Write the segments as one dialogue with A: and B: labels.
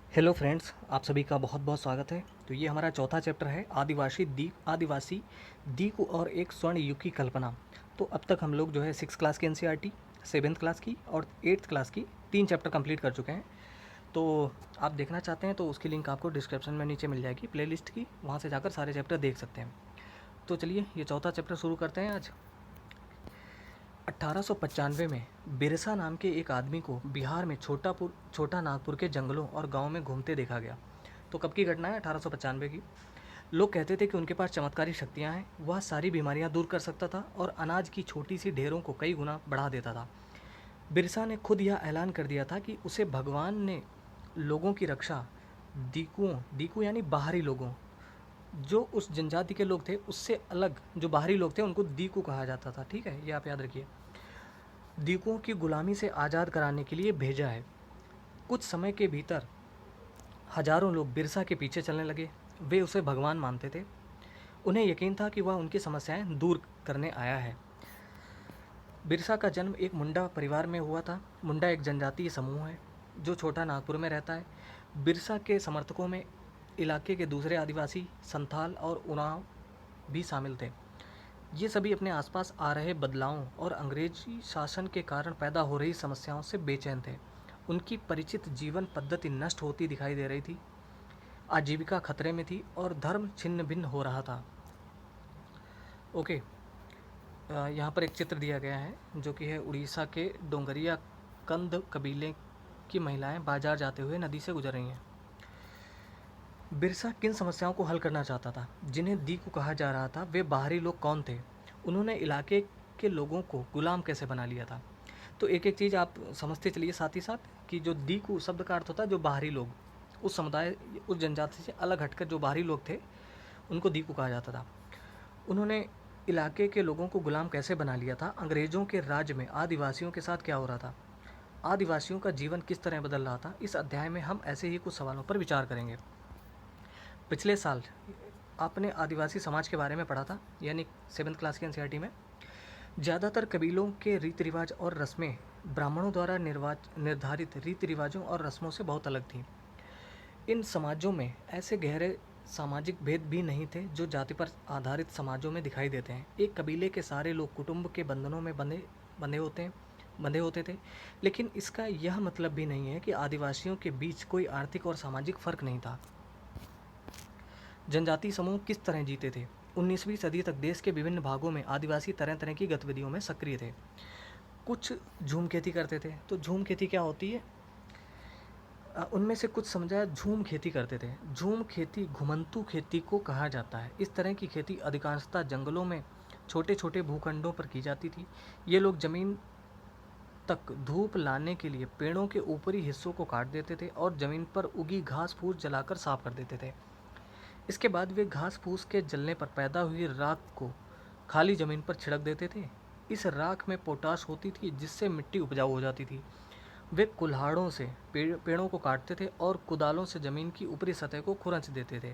A: Hello friends, आप सभी का बहुत बहुत स्वागत है। तो ये हमारा चौथा चैप्टर है आदिवासी द्वीप और एक स्वर्ण युग की कल्पना। तो अब तक हम लोग जो है 6 क्लास की एनसीईआरटी, 7th क्लास की और 8th क्लास की 3 चैप्टर कंप्लीट कर चुके हैं। तो आप देखना चाहते हैं तो उसकी लिंक आपको डिस्क्रिप्शन में नीचे मिल जाएगी प्लेलिस्ट की, वहाँ से जाकर सारे चैप्टर देख सकते हैं। तो चलिए ये चौथा चैप्टर शुरू करते हैं आज। 1895 में बिरसा नाम के एक आदमी को बिहार में छोटा नागपुर के जंगलों और गांव में घूमते देखा गया। तो कब की घटना है? 1895 की। लोग कहते थे कि उनके पास चमत्कारी शक्तियां हैं, वह सारी बीमारियां दूर कर सकता था और अनाज की छोटी सी ढेरों को कई गुना बढ़ा देता था। बिरसा ने खुद यह ऐलान कर दिया था कि उसे भगवान ने लोगों की रक्षा दीकू यानी बाहरी लोगों, जो उस जनजाति के लोग थे उससे अलग जो बाहरी लोग थे उनको दीकू कहा जाता था। ठीक है, ये आप याद रखिए। दीकुओं की गुलामी से आज़ाद कराने के लिए भेजा है। कुछ समय के भीतर हजारों लोग बिरसा के पीछे चलने लगे। वे उसे भगवान मानते थे। उन्हें यकीन था कि वह उनकी समस्याएं दूर करने आया है। बिरसा का जन्म एक मुंडा परिवार में हुआ था। मुंडा एक जनजातीय समूह है जो छोटा नागपुर में रहता है। बिरसा के समर्थकों में इलाके के दूसरे आदिवासी, संथाल और उरांव भी शामिल थे। ये सभी अपने आसपास आ रहे बदलावों और अंग्रेजी शासन के कारण पैदा हो रही समस्याओं से बेचैन थे। उनकी परिचित जीवन पद्धति नष्ट होती दिखाई दे रही थी, आजीविका खतरे में थी और धर्म छिन्न भिन्न हो रहा था। ओके, यहाँ पर एक चित्र दिया गया है जो कि है उड़ीसा के डोंगरिया कंद कबीले की महिलाएं बाजार जाते हुए नदी से गुजर रही हैं। बिरसा किन समस्याओं को हल करना चाहता था? जिन्हें दीकू कहा जा रहा था, वे बाहरी लोग कौन थे? उन्होंने इलाके के लोगों को गुलाम कैसे बना लिया था? तो एक एक चीज़ आप समझते चलिए साथ ही साथ कि जो दीकू शब्द का अर्थ होता है जो बाहरी लोग, उस समुदाय, उस जनजाति से अलग हटकर जो बाहरी लोग थे उनको दीकू कहा जाता था। उन्होंने इलाके के लोगों को गुलाम कैसे बना लिया था? अंग्रेज़ों के राज्य में आदिवासियों के साथ क्या हो रहा था? आदिवासियों का जीवन किस तरह बदल रहा था? इस अध्याय में हम ऐसे ही कुछ सवालों पर विचार करेंगे। पिछले साल आपने आदिवासी समाज के बारे में पढ़ा था, यानी 7th क्लास की एनसीईआरटी में। ज़्यादातर कबीलों के रीति रिवाज और रस्में ब्राह्मणों द्वारा निर्धारित रीति रिवाजों और रस्मों से बहुत अलग थीं। इन समाजों में ऐसे गहरे सामाजिक भेद भी नहीं थे जो जाति पर आधारित समाजों में दिखाई देते हैं। एक कबीले के सारे लोग कुटुंब के बंधनों में बंधे होते थे, लेकिन इसका यह मतलब भी नहीं है कि आदिवासियों के बीच कोई आर्थिक और सामाजिक फ़र्क नहीं था। जनजातीय समूह किस तरह जीते थे? 19वीं सदी तक देश के विभिन्न भागों में आदिवासी तरह तरह की गतिविधियों में सक्रिय थे। कुछ झूम खेती करते थे। तो झूम खेती क्या होती है? उनमें से कुछ समझाया झूम खेती करते थे। झूम खेती घुमंतू खेती को कहा जाता है। इस तरह की खेती अधिकांशतः जंगलों में छोटे छोटे भूखंडों पर की जाती थी। ये लोग जमीन तक धूप लाने के लिए पेड़ों के ऊपरी हिस्सों को काट देते थे और जमीन पर उगी घास फूस जलाकर साफ कर देते थे। इसके बाद वे घास फूस के जलने पर पैदा हुई राख को खाली ज़मीन पर छिड़क देते थे। इस राख में पोटाश होती थी जिससे मिट्टी उपजाऊ हो जाती थी। वे कुल्हाड़ों से पेड़ों को काटते थे और कुदालों से ज़मीन की ऊपरी सतह को खुरंच देते थे।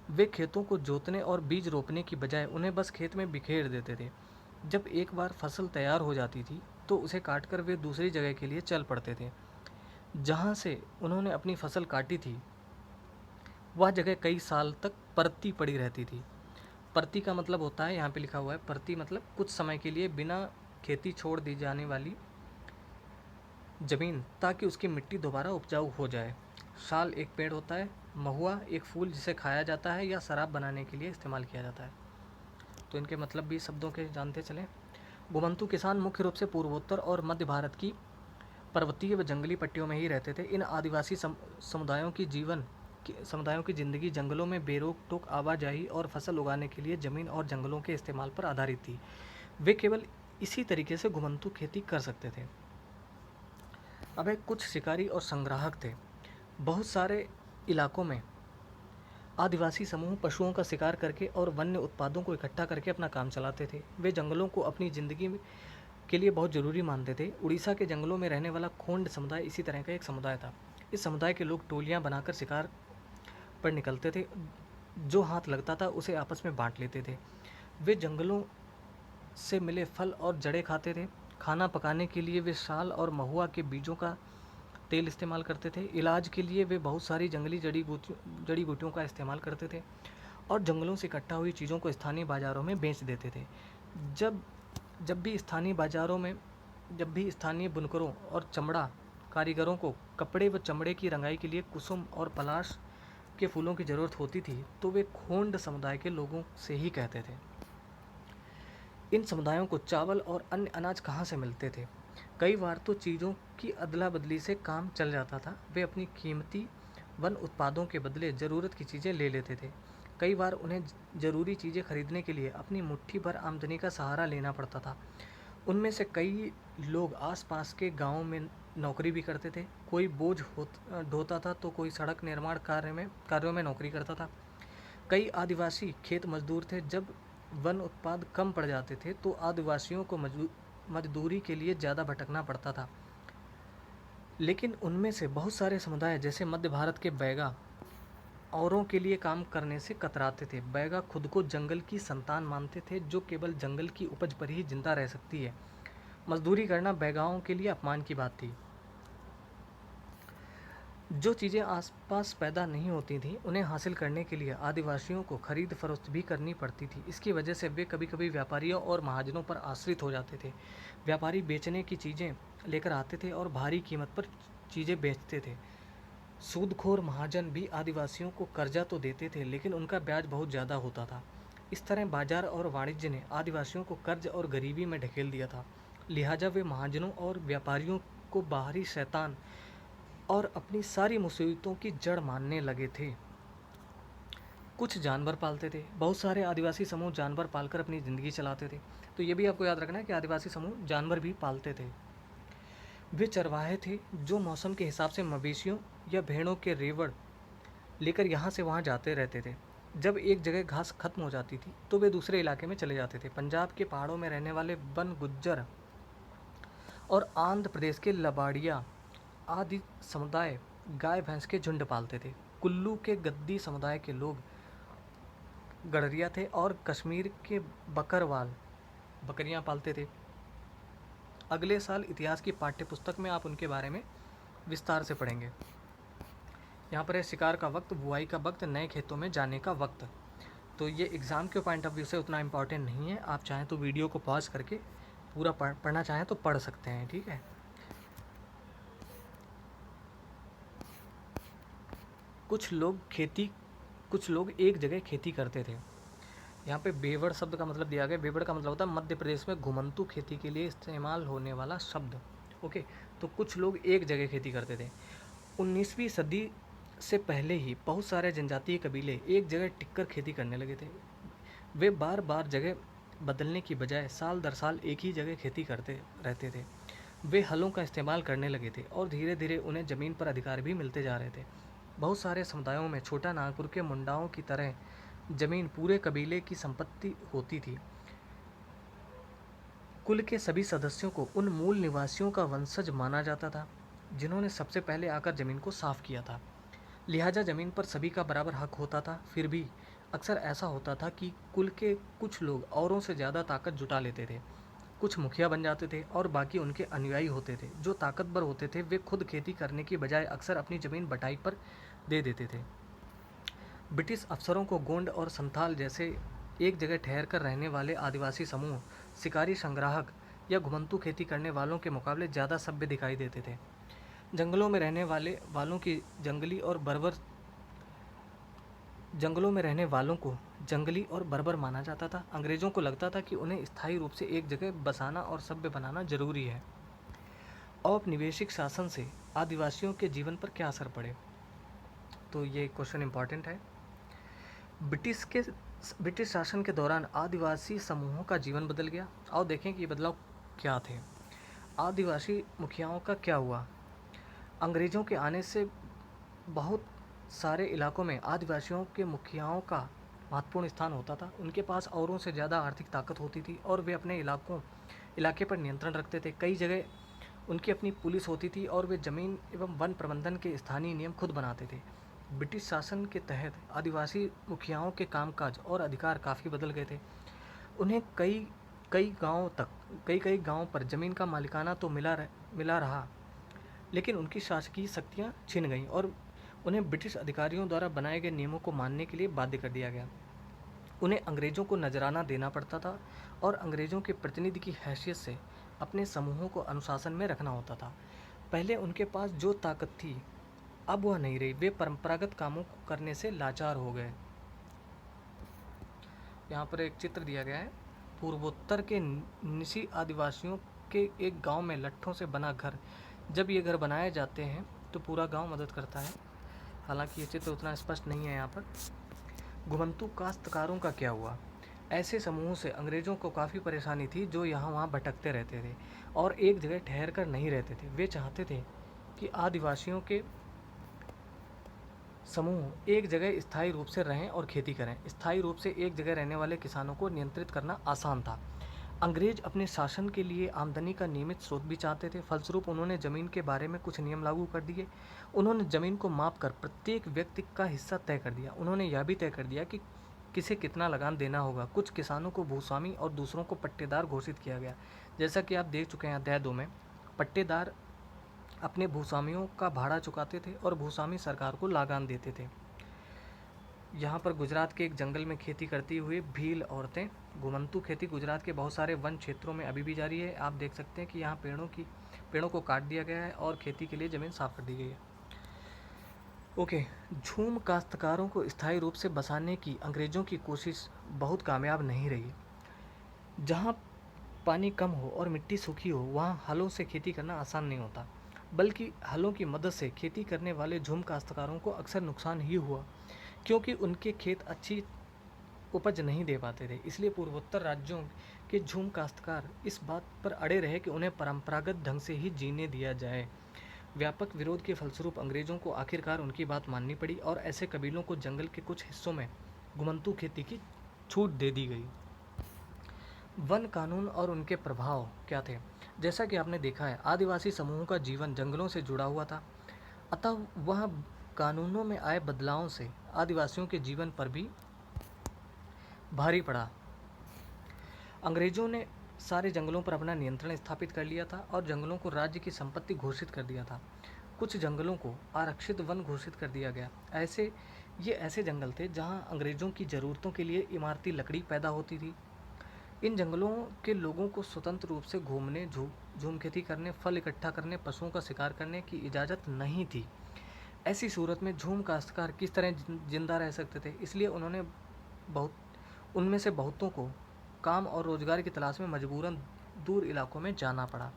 A: वे खेतों को जोतने और बीज रोपने की बजाय उन्हें बस खेत में बिखेर देते थे। जब एक बार फसल तैयार हो जाती थी तो उसे काटकर वे दूसरी जगह के लिए चल पड़ते थे। जहाँ से उन्होंने अपनी फसल काटी थी वह जगह कई साल तक परती पड़ी रहती थी। परती का मतलब होता है, यहाँ पे लिखा हुआ है परती मतलब कुछ समय के लिए बिना खेती छोड़ दी जाने वाली ज़मीन, ताकि उसकी मिट्टी दोबारा उपजाऊ हो जाए। साल एक पेड़ होता है। महुआ एक फूल जिसे खाया जाता है या शराब बनाने के लिए इस्तेमाल किया जाता है। तो इनके मतलब भी शब्दों के जानते चलें। घुमंतू किसान मुख्य रूप से पूर्वोत्तर और मध्य भारत की पर्वतीय व जंगली पट्टियों में ही रहते थे। इन आदिवासी समुदायों की ज़िंदगी जंगलों में बेरोक टोक आवाजाही और फसल उगाने के लिए ज़मीन और जंगलों के इस्तेमाल पर आधारित थी। वे केवल इसी तरीके से घुमंतू खेती कर सकते थे। अब एक कुछ शिकारी और संग्राहक थे। बहुत सारे इलाकों में आदिवासी समूह पशुओं का शिकार करके और वन्य उत्पादों को इकट्ठा करके अपना काम चलाते थे। वे जंगलों को अपनी ज़िंदगी के लिए बहुत ज़रूरी मानते थे। उड़ीसा के जंगलों में रहने वाला खोंड समुदाय इसी तरह का एक समुदाय था। इस समुदाय के लोग टोलियाँ बनाकर शिकार पर निकलते थे। जो हाथ लगता था उसे आपस में बांट लेते थे। वे जंगलों से मिले फल और जड़ें खाते थे। खाना पकाने के लिए वे साल और महुआ के बीजों का तेल इस्तेमाल करते थे। इलाज के लिए वे बहुत सारी जंगली जड़ी बूटियों का इस्तेमाल करते थे और जंगलों से इकट्ठा हुई चीज़ों को स्थानीय बाज़ारों में बेच देते थे। जब जब भी स्थानीय बाज़ारों में जब भी स्थानीय बुनकरों और चमड़ा कारीगरों को कपड़े व चमड़े की रंगाई के लिए कुसुम और पलाश के फूलों की ज़रूरत होती थी, तो वे खोंड समुदाय के लोगों से ही कहते थे। इन समुदायों को चावल और अन्य अनाज कहाँ से मिलते थे? कई बार तो चीज़ों की अदला बदली से काम चल जाता था। वे अपनी कीमती वन उत्पादों के बदले ज़रूरत की चीज़ें ले लेते थे। कई बार उन्हें ज़रूरी चीज़ें खरीदने के लिए अपनी मुट्ठी भर आमदनी का सहारा लेना पड़ता था। उनमें से कई लोग आसपास के गांवों में नौकरी भी करते थे। कोई बोझ ढोता था तो कोई सड़क निर्माण कार्यों में नौकरी करता था। कई आदिवासी खेत मजदूर थे। जब वन उत्पाद कम पड़ जाते थे तो आदिवासियों को मजदूरी के लिए ज़्यादा भटकना पड़ता था। लेकिन उनमें से बहुत सारे समुदाय जैसे मध्य भारत के बैगा औरों के लिए काम करने से कतराते थे। बैगा खुद को जंगल की संतान मानते थे जो केवल जंगल की उपज पर ही जिंदा रह सकती है। मजदूरी करना बैगाओं के लिए अपमान की बात थी। जो चीज़ें आसपास पैदा नहीं होती थीं उन्हें हासिल करने के लिए आदिवासियों को खरीद फरोख्त भी करनी पड़ती थी। इसकी वजह से वे कभी कभी व्यापारियों और महाजनों पर आश्रित हो जाते थे। व्यापारी बेचने की चीज़ें लेकर आते थे और भारी कीमत पर चीज़ें बेचते थे। सूदखोर महाजन भी आदिवासियों को कर्जा तो देते थे लेकिन उनका ब्याज बहुत ज़्यादा होता था। इस तरह बाजार और वाणिज्य ने आदिवासियों को कर्ज और गरीबी में ढकेल दिया था। लिहाजा वे महाजनों और व्यापारियों को बाहरी शैतान और अपनी सारी मुसीबतों की जड़ मानने लगे थे। कुछ जानवर पालते थे। बहुत सारे आदिवासी समूह जानवर पालकर अपनी ज़िंदगी चलाते थे। तो ये भी आपको याद रखना है कि आदिवासी समूह जानवर भी पालते थे। वे चरवाहे थे जो मौसम के हिसाब से मवेशियों या भेड़ों के रेवड़ लेकर यहाँ से वहाँ जाते रहते थे। जब एक जगह घास खत्म हो जाती थी तो वे दूसरे इलाके में चले जाते थे। पंजाब के पहाड़ों में रहने वाले वन गुज्जर और आंध्र प्रदेश के लबाड़िया आदि समुदाय गाय भैंस के झुंड पालते थे। कुल्लू के गद्दी समुदाय के लोग गडरिया थे और कश्मीर के बकरवाल बकरियां पालते थे। अगले साल इतिहास की पाठ्य पुस्तक में आप उनके बारे में विस्तार से पढ़ेंगे। यहाँ पर है शिकार का वक्त, बुआई का वक्त, नए खेतों में जाने का वक्त। तो ये एग्ज़ाम के पॉइंट ऑफ व्यू से उतना इम्पॉर्टेंट नहीं है। आप चाहें तो वीडियो को पॉज करके पूरा पढ़ना चाहें तो पढ़ सकते हैं, ठीक है। कुछ लोग एक जगह खेती करते थे। यहाँ पे बेवड़ शब्द का मतलब दिया गया। बेवड़ का मतलब होता है मध्य प्रदेश में घुमंतू खेती के लिए इस्तेमाल होने वाला शब्द। ओके, तो कुछ लोग एक जगह खेती करते थे। 19वीं सदी से पहले ही बहुत सारे जनजातीय कबीले एक जगह टिककर खेती करने लगे थे। वे बार बार जगह बदलने की बजाय साल दर साल एक ही जगह खेती करते रहते थे। वे हलों का इस्तेमाल करने लगे थे और धीरे धीरे उन्हें ज़मीन पर अधिकार भी मिलते जा रहे थे। बहुत सारे समुदायों में छोटा नागपुर के मुंडाओं की तरह ज़मीन पूरे कबीले की संपत्ति होती थी। कुल के सभी सदस्यों को उन मूल निवासियों का वंशज माना जाता था जिन्होंने सबसे पहले आकर ज़मीन को साफ किया था। लिहाजा ज़मीन पर सभी का बराबर हक होता था। फिर भी अक्सर ऐसा होता था कि कुल के कुछ लोग औरों से ज़्यादा ताकत जुटा लेते थे। कुछ मुखिया बन जाते थे और बाकी उनके अनुयायी होते थे। जो ताकतवर होते थे वे खुद खेती करने की बजाय अक्सर अपनी ज़मीन बटाई पर दे देते थे। ब्रिटिश अफसरों को गोंड और संथाल जैसे एक जगह ठहर कर रहने वाले आदिवासी समूह शिकारी संग्राहक या घुमंतू खेती करने वालों के मुकाबले ज़्यादा सभ्य दिखाई देते थे। जंगलों में रहने वालों की जंगलों में रहने वालों को जंगली और बर्बर माना जाता था। अंग्रेज़ों को लगता था कि उन्हें स्थायी रूप से एक जगह बसाना और सभ्य बनाना जरूरी है। औपनिवेशिक शासन से आदिवासियों के जीवन पर क्या असर पड़े? तो ये क्वेश्चन इम्पॉर्टेंट है। ब्रिटिश शासन के दौरान आदिवासी समूहों का जीवन बदल गया। आओ देखें कि ये बदलाव क्या थे। आदिवासी मुखियाओं का क्या हुआ? अंग्रेज़ों के आने से बहुत सारे इलाकों में आदिवासियों के मुखियाओं का महत्वपूर्ण स्थान होता था। उनके पास औरों से ज़्यादा आर्थिक ताकत होती थी और वे अपने इलाके पर नियंत्रण रखते थे। कई जगह उनकी अपनी पुलिस होती थी और वे ज़मीन एवं वन प्रबंधन के स्थानीय नियम खुद बनाते थे। ब्रिटिश शासन के तहत आदिवासी मुखियाओं के कामकाज और अधिकार काफ़ी बदल गए थे। उन्हें कई गांवों पर ज़मीन का मालिकाना तो मिला रहा, लेकिन उनकी शासकीय शक्तियाँ छिन गईं और उन्हें ब्रिटिश अधिकारियों द्वारा बनाए गए नियमों को मानने के लिए बाध्य कर दिया गया। उन्हें अंग्रेज़ों को नजराना देना पड़ता था और अंग्रेज़ों के प्रतिनिधि की हैसियत से अपने समूहों को अनुशासन में रखना होता था। पहले उनके पास जो ताकत थी, अब वह नहीं रही। वे परंपरागत कामों को करने से लाचार हो गए। यहाँ पर एक चित्र दिया गया है। पूर्वोत्तर के निसी आदिवासियों के एक गांव में लट्ठों से बना घर, जब ये घर बनाए जाते हैं तो पूरा गांव मदद करता है। हालांकि ये चित्र उतना स्पष्ट नहीं है यहाँ पर। घुमंतू काश्तकारों का क्या हुआ? ऐसे समूहों से अंग्रेज़ों को काफ़ी परेशानी थी, जो यहाँ वहाँ भटकते रहते थे और एक जगह ठहर कर नहीं रहते थे। वे चाहते थे कि आदिवासियों के समूह एक जगह स्थायी रूप से रहें और खेती करें। स्थायी रूप से एक जगह रहने वाले किसानों को नियंत्रित करना आसान था। अंग्रेज अपने शासन के लिए आमदनी का नियमित स्रोत भी चाहते थे। फलस्वरूप उन्होंने ज़मीन के बारे में कुछ नियम लागू कर दिए। उन्होंने ज़मीन को माप कर प्रत्येक व्यक्ति का हिस्सा तय कर दिया। उन्होंने यह भी तय कर दिया कि किसे कितना लगान देना होगा। कुछ किसानों को भूस्वामी और दूसरों को पट्टेदार घोषित किया गया। जैसा कि आप देख चुके हैं अध्याय 2 में, पट्टेदार अपने भूस्वामियों का भाड़ा चुकाते थे और भूस्वामी सरकार को लगान देते थे। यहाँ पर गुजरात के एक जंगल में खेती करती हुई भील औरतें। घुमंतू खेती गुजरात के बहुत सारे वन क्षेत्रों में अभी भी जारी है। आप देख सकते हैं कि यहाँ पेड़ों को काट दिया गया है और खेती के लिए ज़मीन साफ कर दी गई है। ओके, झूम काश्तकारों को स्थायी रूप से बसाने की अंग्रेज़ों की कोशिश बहुत कामयाब नहीं रही। जहाँ पानी कम हो और मिट्टी सूखी हो, वहाँ हलों से खेती करना आसान नहीं होता, बल्कि हलों की मदद से खेती करने वाले झूम काश्तकारों को अक्सर नुकसान ही हुआ, क्योंकि उनके खेत अच्छी उपज नहीं दे पाते थे। इसलिए पूर्वोत्तर राज्यों के झूम काश्तकार इस बात पर अड़े रहे कि उन्हें परंपरागत ढंग से ही जीने दिया जाए। व्यापक विरोध के फलस्वरूप अंग्रेज़ों को आखिरकार उनकी बात माननी पड़ी और ऐसे कबीलों को जंगल के कुछ हिस्सों में घुमंतू खेती की छूट दे दी गई। वन कानून और उनके प्रभाव क्या थे? जैसा कि आपने देखा है, आदिवासी समूहों का जीवन जंगलों से जुड़ा हुआ था, अतः वह कानूनों में आए बदलावों से आदिवासियों के जीवन पर भी भारी पड़ा। अंग्रेज़ों ने सारे जंगलों पर अपना नियंत्रण स्थापित कर लिया था और जंगलों को राज्य की संपत्ति घोषित कर दिया था। कुछ जंगलों को आरक्षित वन घोषित कर दिया गया। ये ऐसे जंगल थे जहां अंग्रेज़ों की ज़रूरतों के लिए इमारती लकड़ी पैदा होती थी। इन जंगलों के लोगों को स्वतंत्र रूप से घूमने, झूम खेती करने, फल इकट्ठा करने, पशुओं का शिकार करने की इजाज़त नहीं थी। ऐसी सूरत में झूम काश्तकार किस तरह जिंदा रह सकते थे? इसलिए उनमें से बहुतों को काम और रोजगार की तलाश में मजबूरन दूर इलाकों में जाना पड़ा।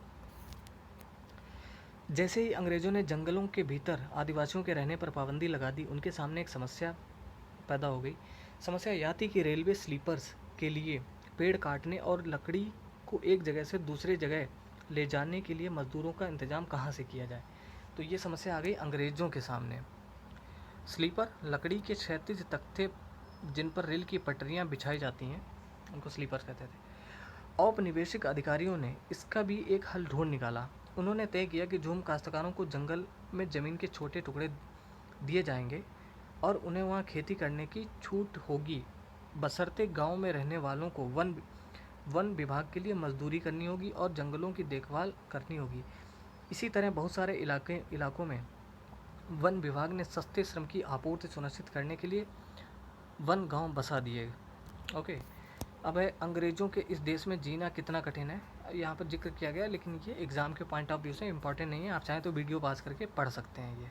A: जैसे ही अंग्रेज़ों ने जंगलों के भीतर आदिवासियों के रहने पर पाबंदी लगा दी, उनके सामने एक समस्या पैदा हो गई। समस्या यह थी कि रेलवे स्लीपर्स के लिए पेड़ काटने और लकड़ी को एक जगह से दूसरे जगह ले जाने के लिए मजदूरों का इंतजाम कहाँ से किया जाए। तो ये समस्या आ गई अंग्रेज़ों के सामने। स्लीपर लकड़ी के क्षैतिज तख्ते जिन पर रेल की पटरियाँ बिछाई जाती हैं, उनको स्लीपर्स कहते थे। औपनिवेशिक अधिकारियों ने इसका भी एक हल ढूंढ निकाला। उन्होंने तय किया कि झूम काश्तकारों को जंगल में ज़मीन के छोटे टुकड़े दिए जाएंगे और उन्हें वहाँ खेती करने की छूट होगी, बशर्ते गांव में रहने वालों को वन विभाग के लिए मजदूरी करनी होगी और जंगलों की देखभाल करनी होगी। इसी तरह बहुत सारे इलाकों में वन विभाग ने सस्ते श्रम की आपूर्ति सुनिश्चित करने के लिए वन गांव बसा दिए। ओके, अब है अंग्रेज़ों के इस देश में जीना कितना कठिन है, यहाँ पर जिक्र किया गया, लेकिन ये एग्ज़ाम के पॉइंट ऑफ व्यू से इम्पॉर्टेंट नहीं है। आप चाहें तो वीडियो पास करके पढ़ सकते हैं। ये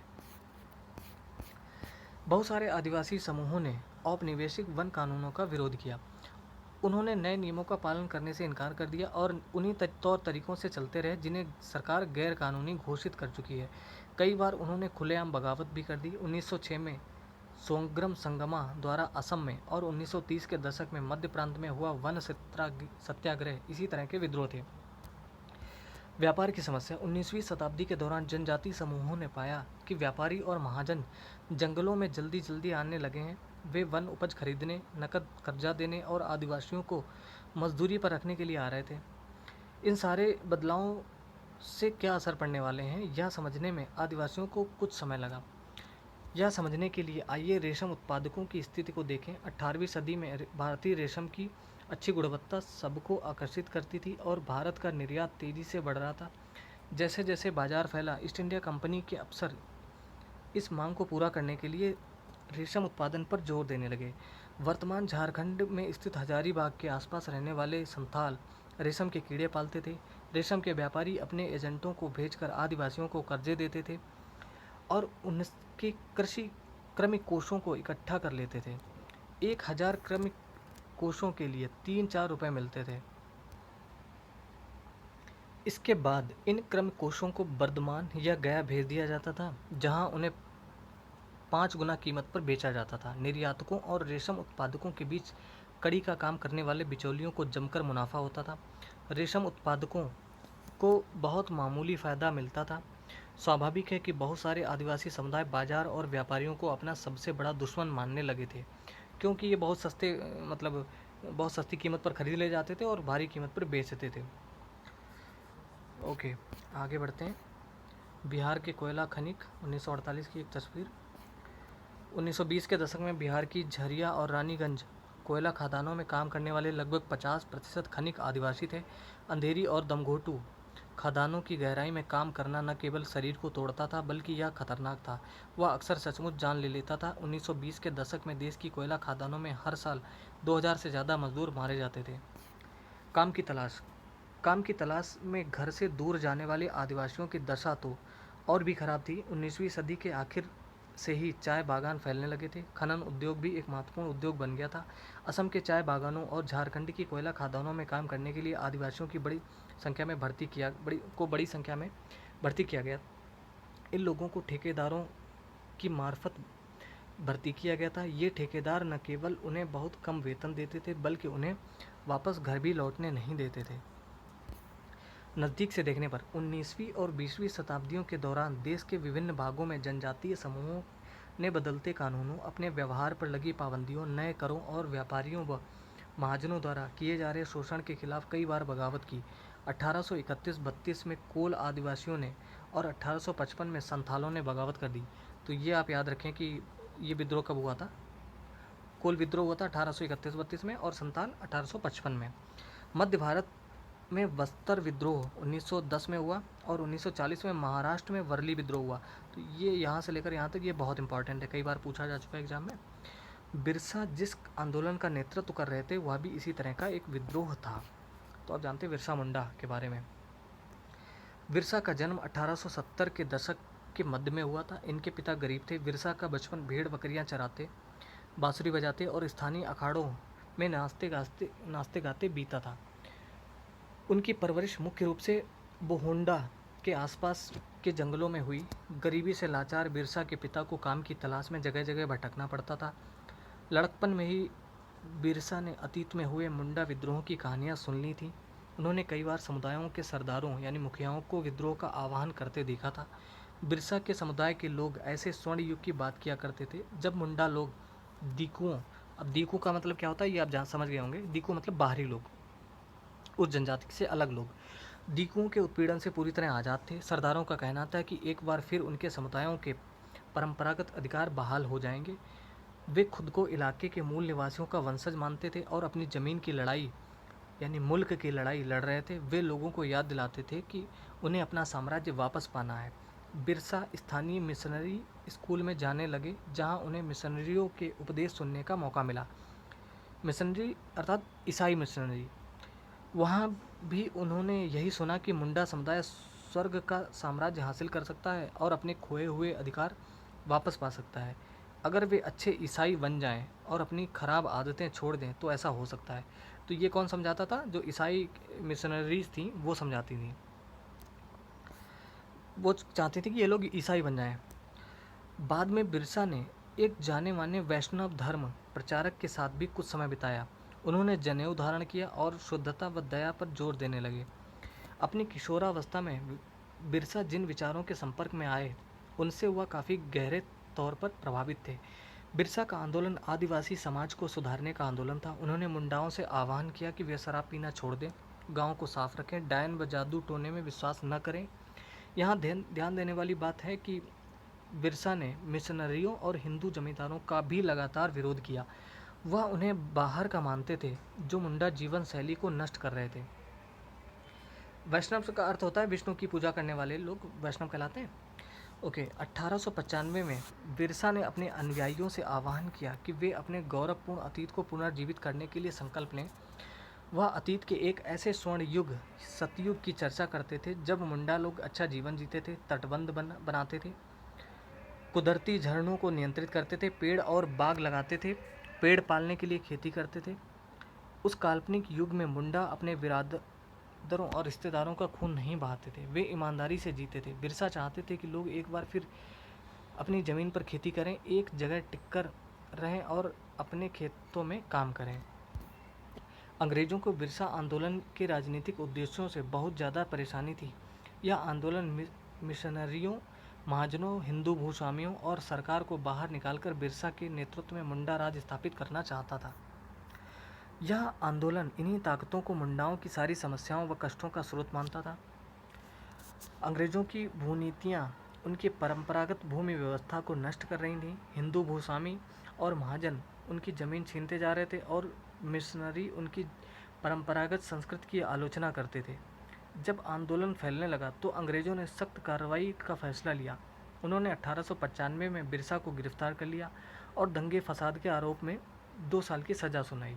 A: बहुत सारे आदिवासी समूहों ने औपनिवेशिक वन कानूनों का विरोध किया। उन्होंने नए नियमों का पालन करने से इनकार कर दिया और उन्हीं तौर तरीक़ों से चलते रहे जिन्हें सरकार गैर कानूनी घोषित कर चुकी है। कई बार उन्होंने खुलेआम बगावत भी कर दी। 1906 में सोंग्रम संगमा द्वारा असम में और 1930 के दशक में मध्य प्रांत में हुआ वन सत्याग्रह इसी तरह के विद्रोह थे। व्यापार की समस्या। 19वीं शताब्दी के दौरान जनजातीय समूहों ने पाया कि व्यापारी और महाजन जंगलों में जल्दी आने लगे हैं। वे वन उपज खरीदने, नकद कर्जा देने और आदिवासियों को मजदूरी पर रखने के लिए आ रहे थे। इन सारे बदलावों से क्या असर पड़ने वाले हैं, यह समझने में आदिवासियों को कुछ समय लगा। यह समझने के लिए आइए रेशम उत्पादकों की स्थिति को देखें। 18वीं सदी में भारतीय रेशम की अच्छी गुणवत्ता सबको आकर्षित करती थी और भारत का निर्यात तेज़ी से बढ़ रहा था। जैसे जैसे बाजार फैला, ईस्ट इंडिया कंपनी के अफसर इस मांग को पूरा करने के लिए रेशम उत्पादन पर जोर देने लगे। वर्तमान झारखंड में स्थित हजारीबाग के आसपास रहने वाले संथाल रेशम के कीड़े पालते थे। रेशम के व्यापारी अपने एजेंटों को भेजकर आदिवासियों को कर्जे देते थे और उनके कृषि क्रमिक कोषों को इकट्ठा कर लेते थे। 1000 क्रमिक कोषों के लिए 3-4 रुपए मिलते थे। इसके बाद इन क्रमिक कोषों को बर्धमान या गया भेज दिया जाता था, जहां उन्हें 5 गुना कीमत पर बेचा जाता था। निर्यातकों और रेशम उत्पादकों के बीच कड़ी का काम करने वाले बिचौलियों को जमकर मुनाफा होता था। रेशम उत्पादकों को बहुत मामूली फ़ायदा मिलता था। स्वाभाविक है कि बहुत सारे आदिवासी समुदाय बाजार और व्यापारियों को अपना सबसे बड़ा दुश्मन मानने लगे थे, क्योंकि ये बहुत सस्ते मतलब बहुत सस्ती कीमत पर खरीद ले जाते थे और भारी कीमत पर बेचते थे। ओके, आगे बढ़ते हैं। बिहार के कोयला खनिक 1948 की एक तस्वीर। 1920 के दशक में बिहार की झरिया और रानीगंज कोयला खदानों में काम करने वाले लगभग 50% खनिक आदिवासी थे। अंधेरी और दमघोटू खदानों की गहराई में काम करना न केवल शरीर को तोड़ता था, बल्कि यह खतरनाक था। वह अक्सर सचमुच जान ले लेता था। 1920 के दशक में देश की कोयला खदानों में हर साल 2000 से ज़्यादा मजदूर मारे जाते थे। काम की तलाश। काम की तलाश में घर से दूर जाने वाले आदिवासियों की दशा तो और भी खराब थी। 19वीं सदी के आखिर से ही चाय बागान फैलने लगे थे। खनन उद्योग भी एक महत्वपूर्ण उद्योग बन गया था। असम के चाय बागानों और झारखंड की कोयला खदानों में काम करने के लिए आदिवासियों की बड़ी संख्या में बड़ी संख्या में भर्ती किया गया। इन लोगों को ठेकेदारों की मार्फत भर्ती किया गया था। ये ठेकेदार न केवल उन्हें बहुत कम वेतन देते थे, बल्कि उन्हें वापस घर भी लौटने नहीं देते थे। नज़दीक से देखने पर 19वीं और 20वीं शताब्दियों के दौरान देश के विभिन्न भागों में जनजातीय समूहों ने बदलते कानूनों, अपने व्यवहार पर लगी पाबंदियों, नए करों और व्यापारियों व महाजनों द्वारा किए जा रहे शोषण के खिलाफ कई बार बगावत की। 1831-32 में कोल आदिवासियों ने और 1855 में संथालों ने बगावत कर दी। तो ये आप याद रखें कि ये विद्रोह कब हुआ था। कोल विद्रोह हुआ था 1831-32 में और संथाल 1855 में। मध्य भारत में बस्तर विद्रोह 1910 में हुआ और 1940 में महाराष्ट्र में वर्ली विद्रोह हुआ। तो ये यहाँ से लेकर यहाँ तक ये बहुत इंपॉर्टेंट है, कई बार पूछा जा चुका है एग्जाम में। बिरसा जिस आंदोलन का नेतृत्व कर रहे थे वह भी इसी तरह का एक विद्रोह था। तो आप जानते हैं बिरसा मुंडा के बारे में। बिरसा का जन्म 1870 के दशक के मध्य में हुआ था। इनके पिता गरीब थे। बिरसा का बचपन भेड़ बकरियां चराते, बांसुरी बजाते और स्थानीय अखाड़ों में नाचते गाते बीता था। उनकी परवरिश मुख्य रूप से बोहोंडा के आसपास के जंगलों में हुई। गरीबी से लाचार बिरसा के पिता को काम की तलाश में जगह जगह भटकना पड़ता था। लड़कपन में ही बिरसा ने अतीत में हुए मुंडा विद्रोह की कहानियाँ सुन ली थी। उन्होंने कई बार समुदायों के सरदारों यानी मुखियाओं को विद्रोह का आह्वान करते देखा था। बिरसा के समुदाय के लोग ऐसे स्वर्ण युग की बात किया करते थे जब मुंडा लोग दीकुओं, अब दीकू का मतलब क्या होता है ये आप समझ गए होंगे। दीकू मतलब बाहरी लोग, उस जनजाति से अलग लोग, दीकुओं के उत्पीड़न से पूरी तरह आज़ाद थे। सरदारों का कहना था कि एक बार फिर उनके समुदायों के परंपरागत अधिकार बहाल हो जाएंगे। वे खुद को इलाके के मूल निवासियों का वंशज मानते थे और अपनी ज़मीन की लड़ाई यानी मुल्क की लड़ाई लड़ रहे थे। वे लोगों को याद दिलाते थे कि उन्हें अपना साम्राज्य वापस पाना है। बिरसा स्थानीय मिशनरी स्कूल में जाने लगे, जहां उन्हें मिशनरियों के उपदेश सुनने का मौका मिला। मिशनरी अर्थात ईसाई मिशनरी। वहाँ भी उन्होंने यही सुना कि मुंडा समुदाय स्वर्ग का साम्राज्य हासिल कर सकता है और अपने खोए हुए अधिकार वापस पा सकता है अगर वे अच्छे ईसाई बन जाएं और अपनी खराब आदतें छोड़ दें, तो ऐसा हो सकता है। तो ये कौन समझाता था? जो ईसाई मिशनरीज थी वो समझाती थी। वो चाहती थी कि ये लोग ईसाई बन जाएं। बाद में बिरसा ने एक जाने माने वैष्णव धर्म प्रचारक के साथ भी कुछ समय बिताया। उन्होंने जनेऊ धारण किया और शुद्धता व दया पर जोर देने लगे। अपनी किशोरावस्था में बिरसा जिन विचारों के संपर्क में आए उनसे वह काफ़ी गहरे तौर पर प्रभावित थे। बिरसा का आंदोलन आदिवासी समाज को सुधारने का आंदोलन था। उन्होंने मुंडाओं से आह्वान किया कि वे शराब पीना छोड़ दें, गाँव को साफ रखें, डायन व जादू टोने में विश्वास न करें। यहाँ ध्यान देने वाली बात है कि बिरसा ने मिशनरियों और हिंदू जमींदारों का भी लगातार विरोध किया। वह उन्हें बाहर का मानते थे जो मुंडा जीवन शैली को नष्ट कर रहे थे। वैष्णव का अर्थ होता है विष्णु की पूजा करने वाले लोग वैष्णव कहलाते हैं। ओके, 1895 में बिरसा ने अपने अनुयायियों से आह्वान किया कि वे अपने गौरवपूर्ण अतीत को पुनर्जीवित करने के लिए संकल्प लें। वह अतीत के एक ऐसे स्वर्ण युग सतयुग की चर्चा करते थे जब मुंडा लोग अच्छा जीवन जीते थे, तटबंध बनाते थे, कुदरती झरनों को नियंत्रित करते थे, पेड़ और बाग लगाते थे, पेड़ पालने के लिए खेती करते थे। उस काल्पनिक युग में मुंडा अपने बिरादरों और रिश्तेदारों का खून नहीं बहाते थे, वे ईमानदारी से जीते थे। बिरसा चाहते थे कि लोग एक बार फिर अपनी ज़मीन पर खेती करें, एक जगह टिककर रहें और अपने खेतों में काम करें। अंग्रेज़ों को बिरसा आंदोलन के राजनीतिक उद्देश्यों से बहुत ज़्यादा परेशानी थी। यह आंदोलन मिशनरियों, महाजनों, हिंदू भूस्वामियों और सरकार को बाहर निकालकर बिरसा के नेतृत्व में मुंडा राज स्थापित करना चाहता था। यह आंदोलन इन्हीं ताकतों को मुंडाओं की सारी समस्याओं व कष्टों का स्रोत मानता था। अंग्रेज़ों की भूनीतियाँ उनकी परंपरागत भूमि व्यवस्था को नष्ट कर रही थीं। हिंदू भूस्वामी और महाजन उनकी ज़मीन छीनते जा रहे थे और मिशनरी उनकी परंपरागत संस्कृति की आलोचना करते थे। जब आंदोलन फैलने लगा तो अंग्रेज़ों ने सख्त कार्रवाई का फैसला लिया। उन्होंने 1895 में बिरसा को गिरफ्तार कर लिया और दंगे फसाद के आरोप में 2 साल की सज़ा सुनाई।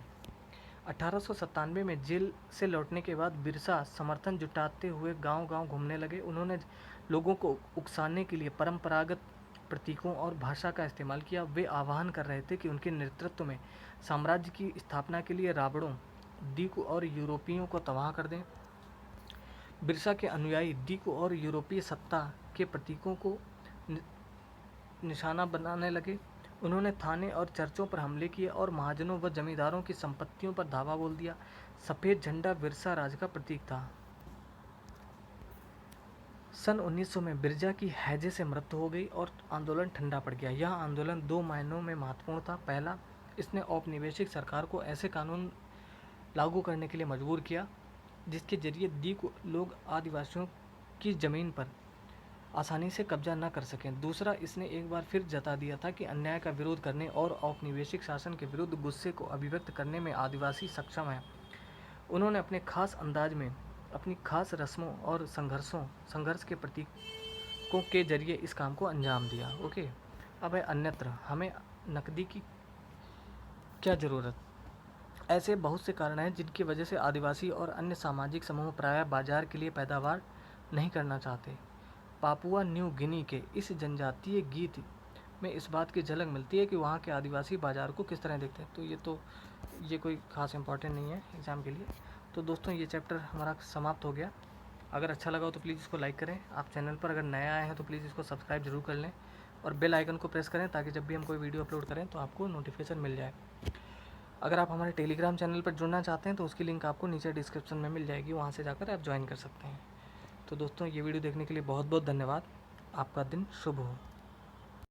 A: 1897 में जेल से लौटने के बाद बिरसा समर्थन जुटाते हुए गांव-गांव घूमने लगे। उन्होंने लोगों को उकसाने के लिए परंपरागत प्रतीकों और भाषा का इस्तेमाल किया। वे आह्वान कर रहे थे कि उनके नेतृत्व में साम्राज्य की स्थापना के लिए रावणों, दीकू और यूरोपियों को तबाह कर दें। बिरसा के अनुयायी दीकू और यूरोपीय सत्ता के प्रतीकों को निशाना बनाने लगे। उन्होंने थाने और चर्चों पर हमले किए और महाजनों व जमींदारों की संपत्तियों पर धावा बोल दिया। सफ़ेद झंडा बिरसा राज का प्रतीक था। सन 1900 में बिरजा की हैजे से मृत्यु हो गई और आंदोलन ठंडा पड़ गया। यह आंदोलन 2 मायनों में महत्वपूर्ण था। पहला, इसने औपनिवेशिक सरकार को ऐसे कानून लागू करने के लिए मजबूर किया जिसके जरिए दीकू लोग आदिवासियों की ज़मीन पर आसानी से कब्जा न कर सकें। दूसरा, इसने एक बार फिर जता दिया था कि अन्याय का विरोध करने और औपनिवेशिक शासन के विरुद्ध गुस्से को अभिव्यक्त करने में आदिवासी सक्षम हैं। उन्होंने अपने खास अंदाज में अपनी खास रस्मों और संघर्ष के प्रतीकों के जरिए इस काम को अंजाम दिया। ओके, अब है अन्यत्र। हमें नकदी की क्या ज़रूरत? ऐसे बहुत से कारण हैं जिनकी वजह से आदिवासी और अन्य सामाजिक समूह प्रायः बाजार के लिए पैदावार नहीं करना चाहते। पापुआ न्यू गिनी के इस जनजातीय गीत में इस बात की झलक मिलती है कि वहाँ के आदिवासी बाज़ार को किस तरह देखते हैं। तो ये कोई ख़ास इम्पोर्टेंट नहीं है एग्ज़ाम के लिए। तो दोस्तों, ये चैप्टर हमारा समाप्त हो गया। अगर अच्छा लगा हो तो प्लीज़ इसको लाइक करें। आप चैनल पर अगर नए आए हैं तो प्लीज़ इसको सब्सक्राइब जरूर कर लें और बेल आइकन को प्रेस करें ताकि जब भी हम कोई वीडियो अपलोड करें तो आपको नोटिफिकेशन मिल जाए। अगर आप हमारे टेलीग्राम चैनल पर जुड़ना चाहते हैं तो उसकी लिंक आपको नीचे डिस्क्रिप्शन में मिल जाएगी, वहाँ से जाकर आप ज्वाइन कर सकते हैं। तो दोस्तों, ये वीडियो देखने के लिए बहुत बहुत धन्यवाद। आपका दिन शुभ हो।